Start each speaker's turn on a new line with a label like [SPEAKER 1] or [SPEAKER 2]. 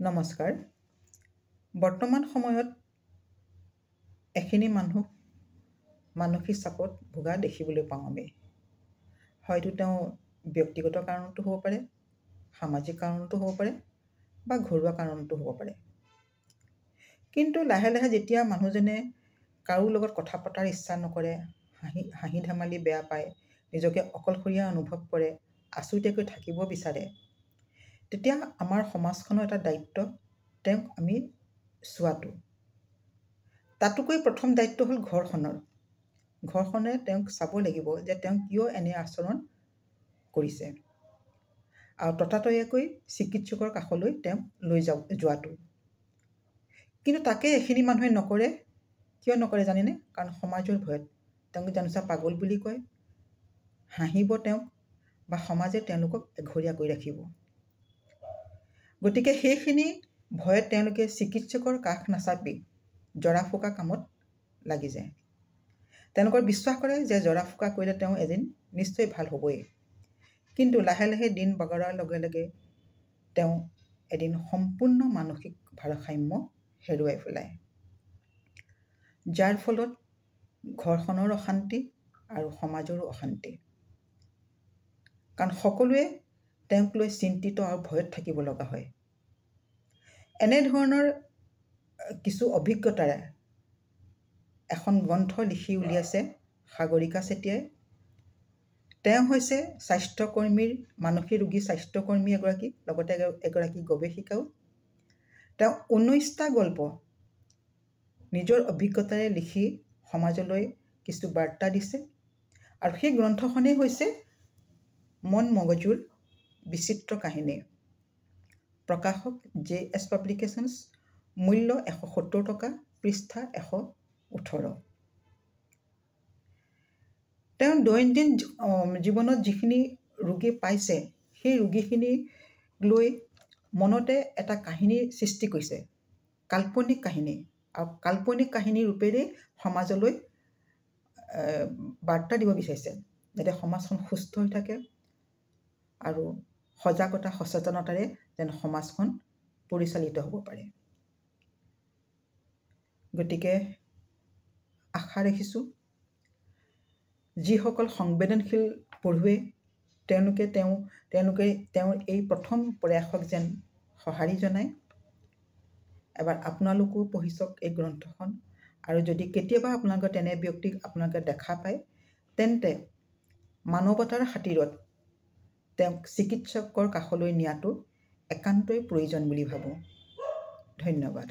[SPEAKER 1] নমস্কাৰ। বৰ্তমান সময়ত এখিনি মানুহ মানসিক চাপত ভোগা দেখিবলৈ পাওঁ আমি। হয়তো তেওঁ ব্যক্তিগত কাৰণতো হ'ব পাৰে, সামাজিক কাৰণতো হ'ব পাৰে বা ঘৰুৱা কাৰণতো হ'ব পাৰে। কিন্তু লাহে লাহে যেতিয়া মানুহজনে কাৰো লগত কথা পতাৰ ইচ্ছা নকৰে, হাঁহি ধেমালি বেয়া পায়, নিজকে অকলশৰীয়া অনুভৱ কৰে, আছুতীয়াকৈ থাকিব বিচাৰে, তেতিয়া আমাৰ সমাজখনৰ এটা দায়িত্ব তেওঁক আমি চোৱাটো। তাতোকৈ প্ৰথম দায়িত্ব হ'ল ঘৰখনৰ। ঘৰখনে তেওঁক চাব লাগিব যে তেওঁ কিয় এনে আচৰণ কৰিছে, আৰু ততাতৈয়াকৈ চিকিৎসকৰ কাষলৈ তেওঁক লৈ যোৱাটো। কিন্তু তাকে এইখিনি মানুহে নকৰে। কিয় নকৰে জানেনে? কাৰণ সমাজৰ ভয়ত। তেওঁক জানোচা পাগল বুলি কয়, হাঁহিব তেওঁক, বা সমাজে তেওঁলোকক এঘৰীয়া কৰি ৰাখিব। গতিকে সেইখিনি ভয়ত তেওঁলোকে চিকিৎসকৰ কাষ নাচাপি জৰা ফুকা কামত লাগি যায়। তেওঁলোকৰ বিশ্বাস কৰে যে জৰা ফুকা কৰিলে তেওঁ এদিন নিশ্চয় ভাল হ'বই। কিন্তু লাহে লাহে দিন বগৰাৰ লগে লগে তেওঁ এদিন সম্পূৰ্ণ মানসিক ভাৰসাম্য হেৰুৱাই পেলায়, যাৰ ফলত ঘৰখনৰ অশান্তি আৰু সমাজৰো অশান্তি। কাৰণ সকলোৱে তেওঁক লৈ চিন্তিত আৰু ভয়ত থাকিব লগা হয়। এনেধৰণৰ কিছু অভিজ্ঞতাৰে এখন গ্ৰন্থ লিখি উলিয়াইছে সাগৰিকা চেতিয়াই। তেওঁ হৈছে মানসিক ৰোগী স্বাস্থ্যকৰ্মী এগৰাকী, লগতে এগৰাকী গৱেষিকাও। তেওঁ 19টা গল্প নিজৰ অভিজ্ঞতাৰে লিখি সমাজলৈ কিছু বাৰ্তা দিছে, আৰু সেই গ্ৰন্থখনেই হৈছে মন মগজুৰ বিচিত্ৰ কাহিনী। প্ৰকাশক JS পাব্লিকেশ্যনছ, মূল্য 170 টকা, পৃষ্ঠা 118। তেওঁ দৈনন্দিন জীৱনত যিখিনি ৰোগী পাইছে, সেই ৰোগীখিনিক লৈ মনতে এটা কাহিনী সৃষ্টি কৰিছে, কাল্পনিক কাহিনী, আৰু কাল্পনিক কাহিনী ৰূপেৰে সমাজলৈ বাৰ্তা দিব বিচাৰিছে, যাতে সমাজখন সুস্থ হৈ থাকে আৰু সজাগতা সচেতনতাৰে যেন সমাজখন পৰিচালিত হ'ব পাৰে। গতিকে আশা ৰাখিছোঁ যিসকল সংবেদনশীল পঢ়ুৱৈ তেওঁলোকে তেওঁৰ এই প্ৰথম প্ৰয়াসক যেন সঁহাৰি জনায়। এবাৰ আপোনালোকেও পঢ়ি চাওক এই গ্ৰন্থখন, আৰু যদি কেতিয়াবা আপোনালোকে তেনে ব্যক্তিক আপোনালোকে দেখা পায়, তেন্তে মানৱতাৰ খাতিৰত তেওঁক চিকিৎসকৰ কাষলৈ নিয়াটো একান্তই প্ৰয়োজন বুলি ভাবোঁ। ধন্যবাদ।